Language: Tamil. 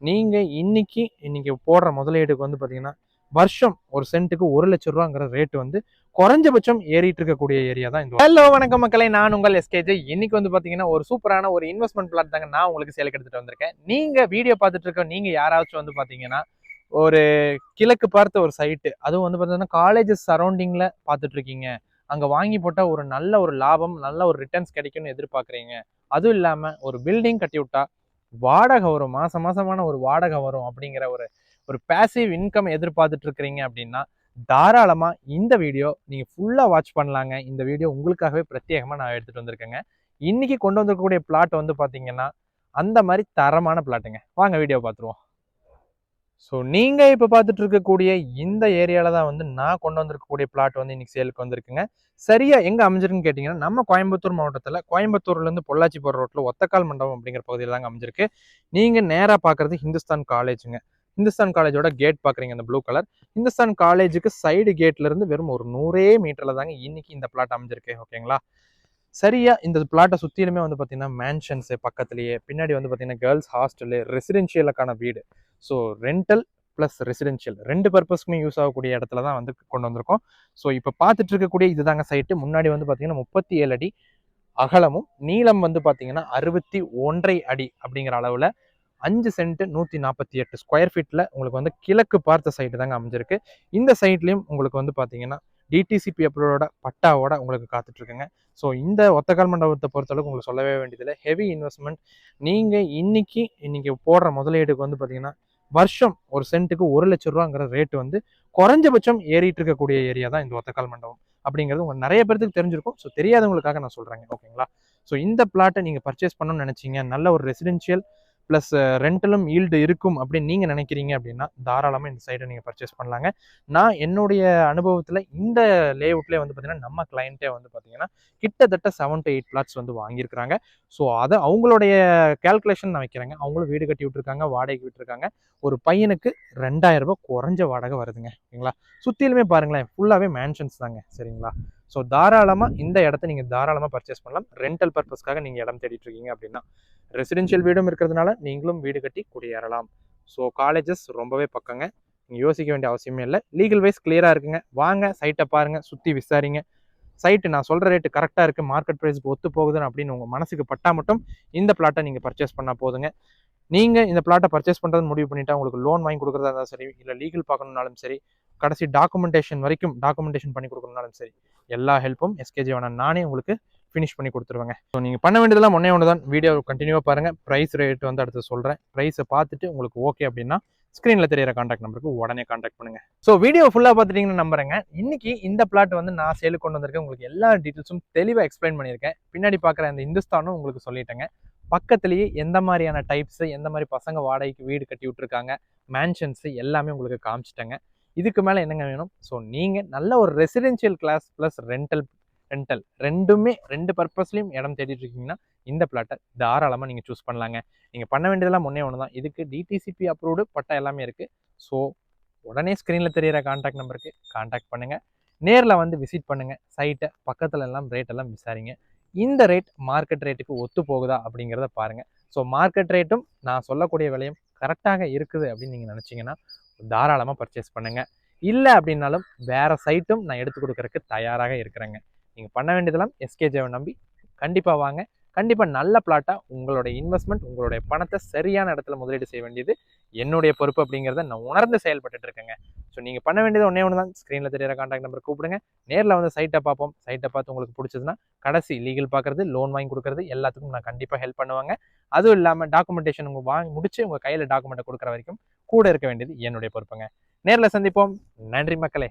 நீங்கள் இன்னைக்கு போடுற முதலீடுக்கு வந்து பார்த்தீங்கன்னா வருஷம் ஒரு சென்ட்டுக்கு 1,00,000 ரேட் வந்து குறைஞ்சபட்சம் ஏறிட்டு இருக்கக்கூடிய ஏரியா தான் இந்த. ஹலோ வணக்கம் மக்களை, நான் உங்கள் எஸ்கேஜே. இன்னைக்கு வந்து பாத்தீங்கன்னா ஒரு சூப்பரான ஒரு இன்வெஸ்ட்மெண்ட் பிளாட் தாங்க நான் உங்களுக்கு சேலுக்கு எடுத்துட்டு வந்திருக்கேன். நீங்க வீடியோ பார்த்துட்டு இருக்க நீங்க யாராச்சும் வந்து பாத்தீங்கன்னா ஒரு கிழக்கு பார்த்த ஒரு சைட்டு, அதுவும் வந்து பாத்தீங்கன்னா காலேஜஸ் சரௌண்டிங்ல பார்த்துட்டு இருக்கீங்க, அங்க வாங்கி போட்டா ஒரு நல்ல ஒரு லாபம், நல்ல ஒரு ரிட்டர்ன்ஸ் கிடைக்கும்னு எதிர்பார்க்குறீங்க, அதுவும் இல்லாம ஒரு பில்டிங் கட்டி விட்டா வாடகை வரும், மாசமான ஒரு வாடகை வரும் அப்படிங்கிற ஒரு ஒரு பேசிவ் இன்கம் எதிர்பார்த்துட்டு இருக்கிறீங்க அப்படின்னா தாராளமா இந்த வீடியோ நீங்க ஃபுல்லா வாட்ச் பண்ணலாங்க. இந்த வீடியோ உங்களுக்காகவே பிரத்யேகமா நான் எடுத்துட்டு வந்திருக்கேங்க. இன்னைக்கு கொண்டு வந்திருக்கக்கூடிய பிளாட் வந்து பாத்தீங்கன்னா அந்த மாதிரி தரமான பிளாட்டுங்க. வாங்க வீடியோ பார்த்துருவோம். ஸோ நீங்க இப்ப பார்த்துட்டு இருக்கக்கூடிய இந்த ஏரியால தான் வந்து நான் கொண்டு வந்திருக்கக்கூடிய பிளாட் வந்து இன்னைக்கு சேலுக்கு வந்திருக்குங்க. சரியா எங்க அமைஞ்சிருக்குன்னு கேட்டீங்கன்னா, நம்ம கோயம்புத்தூர் மாவட்டத்துல கோயம்புத்தூர்ல இருந்து பொள்ளாச்சி போற ரோட்ல ஒத்தக்கால் மண்டபம் அப்படிங்கிற பகுதியில் தாங்க அமைஞ்சிருக்கு. நீங்க நேரா பாக்குறது ஹிந்துஸ்தான் காலேஜுங்க. ஹிந்துஸ்தான் காலேஜோட கேட் பாக்குறீங்க, அந்த ப்ளூ கலர். ஹிந்துஸ்தான் காலேஜுக்கு சைடு கேட்ல இருந்து வெறும் ஒரு 100 மீட்டர்ல தாங்க இன்னைக்கு இந்த பிளாட் அமைஞ்சிருக்கு. ஓகேங்களா? சரியா இந்த பிளாட்டை சுத்திலுமே வந்து பாத்தீங்கன்னா மேன்ஷன்ஸ் பக்கத்துலயே, பின்னாடி வந்து பாத்தீங்கன்னா கேர்ள்ஸ் ஹாஸ்டலு, ரெசிடென்ஷியலுக்கான வீடு. ஸோ ரெண்டல் ப்ளஸ் ரெசிடென்ஷியல் ரெண்டு பர்பஸ்க்குமே யூஸ் ஆகக்கூடிய இடத்துல தான் வந்து கொண்டு வந்திருக்கோம். ஸோ இப்போ பார்த்துட்டு இருக்கக்கூடிய இதுதாங்க சைட்டு. முன்னாடி வந்து பார்த்தீங்கன்னா 37 அடி அகலமும், நீளம் வந்து பார்த்தீங்கன்னா 61.5 அடி அப்படிங்கிற அளவில் 5 சென்ட் 148 ஸ்கொயர் ஃபீட்டில் உங்களுக்கு வந்து கிழக்கு பார்த்த சைட்டு தாங்க அமைஞ்சிருக்கு. இந்த சைட்லையும் உங்களுக்கு வந்து பார்த்தீங்கன்னா டிடிசிபி அப்ரூவோட பட்டாவோட உங்களுக்கு காத்துட்டு இருக்குங்க. ஸோ இந்த ஒத்தக்கால் மண்டபத்தை பொறுத்தளவுக்கு உங்களுக்கு சொல்லவே வேண்டியதில்லை, ஹெவி இன்வெஸ்ட்மெண்ட். நீங்கள் இன்னைக்கு போடுற முதலீடுக்கு வந்து பார்த்தீங்கன்னா வருஷம் ஒரு சென்ட்டுக்கு 1,00,000 ரேட் வந்து குறைஞ்சபட்சம் ஏறிட்டு இருக்கக்கூடிய ஏரியா தான் இந்த ஒத்தக்கால் மண்டபம் அப்படிங்கிறது உங்களுக்கு நிறைய பேருக்கு தெரிஞ்சிருக்கும். ஸோ தெரியாதவங்களுக்காக நான் சொல்றேங்க. ஓகேங்களா? ஸோ இந்த பிளாட்டை நீங்க பர்ச்சேஸ் பண்ணணும்னு நினைச்சீங்க, நல்ல ஒரு ரெசிடென்ஷியல் ப்ளஸ் ரெண்டலும் ஈல்டு இருக்கும் அப்படின்னு நீங்க நினைக்கிறீங்க அப்படின்னா தாராளமா இந்த சைடை நீங்க பர்ச்சேஸ் பண்ணலாங்க. நான் என்னுடைய அனுபவத்துல இந்த லேஅவுட்லேயே வந்து பார்த்தீங்கன்னா நம்ம கிளைண்ட்டே வந்து பார்த்தீங்கன்னா கிட்டத்தட்ட 7 to 8 பிளாட்ஸ் வந்து வாங்கியிருக்கிறாங்க. ஸோ அதை அவங்களுடைய கேல்குலேஷன் நான் வைக்கிறேங்க. அவங்களும் வீடு கட்டி விட்டுருக்காங்க, வாடகைக்கு விட்டுருக்காங்க. ஒரு பையனுக்கு 2,000 ரூபாய் குறைஞ்ச வாடகை வருதுங்க. ஓகேங்களா? சுத்திலுமே பாருங்களேன், ஃபுல்லாவே மேன்ஷன்ஸ் தாங்க. சரிங்களா? ஸோ தாராளமா இந்த இடத்த நீங்க தாராளமா பர்ச்சேஸ் பண்ணலாம். ரெண்டல் பர்பஸ்க்காக நீங்க இடம் தேடிட்டு இருக்கீங்க அப்படின்னா. ரெசிடென்ஷியல் வீடும் இருக்கிறதுனால நீங்களும் வீடு கட்டி குடியேறலாம். ஸோ காலேஜஸ் ரொம்பவே பக்கங்க, நீங்க யோசிக்க வேண்டிய அவசியமே இல்லை. லீகல் வைஸ் கிளியரா இருக்குங்க. வாங்க சைட்டை பாருங்க, சுத்தி விசாரிங்க. சைட்டு நான் சொல்ற ரேட்டு கரெக்டாக இருக்கு, மார்க்கெட் ப்ரைஸ்க்கு ஒத்து போகுதுன்னு அப்படின்னு உங்க மனசுக்கு பட்டா மட்டும் இந்த பிளாட்டை நீங்க பர்ச்சேஸ் பண்ணா போதுங்க. நீங்க இந்த பிளாட்டை பர்ச்சேஸ் பண்றது முடிவு பண்ணிட்டா உங்களுக்கு லோன் வாங்கி கொடுக்குறதா இருந்தாலும் சரி, இல்லை லீகல் பார்க்கணும்னாலும் சரி, கடைசி டாக்குமெண்டேஷன் வரைக்கும் டாக்குமெண்டேஷன் பண்ணி கொடுக்கணும்னாலும் சரி, எல்லா ஹெல்ப்பும் எஸ்கேஜே வேணா நானே உங்களுக்கு ஃபினிஷ் பண்ணி கொடுத்துருவேங்க. ஸோ நீங்கள் பண்ண வேண்டியதெல்லாம் ஒன்று தான், வீடியோ கண்டினியூவாக பாருங்கள். ப்ரைஸ் ரேட் வந்து அடுத்து சொல்கிறேன். ப்ரைஸை பார்த்துட்டு உங்களுக்கு ஓகே அப்படின்னா ஸ்க்ரீனில் தெரியிற கான்டாக்ட் நம்பருக்கு உடனே கான்டாக்ட் பண்ணுங்க. ஸோ வீடியோ ஃபுல்லாக பார்த்துட்டீங்கன்னு நம்புறேங்க. இன்னைக்கு இந்த பிளாட் வந்து நான் சேலுக்கு கொண்டு வந்திருக்கேன். உங்களுக்கு எல்லா டீட்டெயில்ஸும் தெளிவாக எக்ஸ்பிளைன் பண்ணியிருக்கேன். பின்னாடி பார்க்குற அந்த இந்துஸ்தானும் உங்களுக்கு சொல்லிட்டேங்க. பக்கத்துலேயே எந்த மாதிரியான டைப்ஸு, எந்த மாதிரி பசங்க வாடகைக்கு வீடு கட்டி விட்டுருக்காங்க, மேன்ஷன்ஸு எல்லாமே உங்களுக்கு காமிச்சிட்டேங்க. இதுக்கு மேலே என்னங்க வேணும்? ஸோ நீங்கள் நல்ல ஒரு ரெசிடென்ஷியல் கிளாஸ் ப்ளஸ் ரெண்டல் ரெண்டுமே ரெண்டு பர்பஸ்லையும் இடம் தேடிட்டு இருக்கீங்கன்னா இந்த பிளாட்டை தாராளமாக நீங்கள் சூஸ் பண்ணலாங்க. நீங்கள் பண்ண வேண்டியதெல்லாம் ஒன்று தான். இதுக்கு டிடிசிபி அப்ரூவ்டு பட்டா எல்லாமே இருக்குது. ஸோ உடனே ஸ்க்ரீனில் தெரியிற கான்டாக்ட் நம்பருக்கு கான்டாக்ட் பண்ணுங்கள். நேரில் வந்து விசிட் பண்ணுங்கள். சைட்டை பக்கத்தில் எல்லாம் ரேட் எல்லாம் விசாரிங்க. இந்த ரேட் மார்க்கெட் ரேட்டுக்கு ஒத்து போகுதா அப்படிங்கிறத பாருங்கள். ஸோ மார்க்கெட் ரேட்டும் நான் சொல்லக்கூடிய விலையும் கரெக்டாக இருக்குது அப்படின்னு நீங்கள் நினச்சிங்கன்னா தாராளமாக பர்ச்சேஸ் பண்ணுங்கள். இல்லை அப்படின்னாலும் வேறு சைட்டும் நான் எடுத்து கொடுக்கறதுக்கு தயாராக இருக்கிறேங்க. நீங்கள் பண்ண வேண்டியதெல்லாம் எஸ்கேஜேவை நம்பி கண்டிப்பாக வாங்க. கண்டிப்பாக நல்ல பிளாட்டாக உங்களுடைய இன்வெஸ்ட்மெண்ட், உங்களுடைய பணத்தை சரியான இடத்துல முதலீடு செய்ய வேண்டியது என்னுடைய பொறுப்பு அப்படிங்கிறத நான் உணர்ந்து செயல்பட்டு இருக்கேங்க. ஸோ நீங்கள் பண்ண வேண்டியது ஒன்று தான், ஸ்க்ரீனில் தெரியிற கான்டாக்ட் நம்பர் கூப்பிடுங்க. நேரில் வந்து சைட்டை பார்ப்போம். சைட்டை பார்த்து உங்களுக்கு பிடிச்சதுன்னா கடைசி லீகல் பார்க்குறது, லோன் வாங்கி கொடுக்குறது எல்லாத்துக்கும் நான் கண்டிப்பாக ஹெல்ப் பண்ணுவாங்க. அதுவும் இல்லாமல் டாக்குமெண்டேஷன் உங்கள் வாங்கி முடிச்சு உங்கள் கையில் டாக்குமெண்ட்டை கொடுக்குற வரைக்கும் கூட இருக்க வேண்டியது என்னுடைய பொறுப்புங்க. நேரில் சந்திப்போம். நன்றி மக்களே.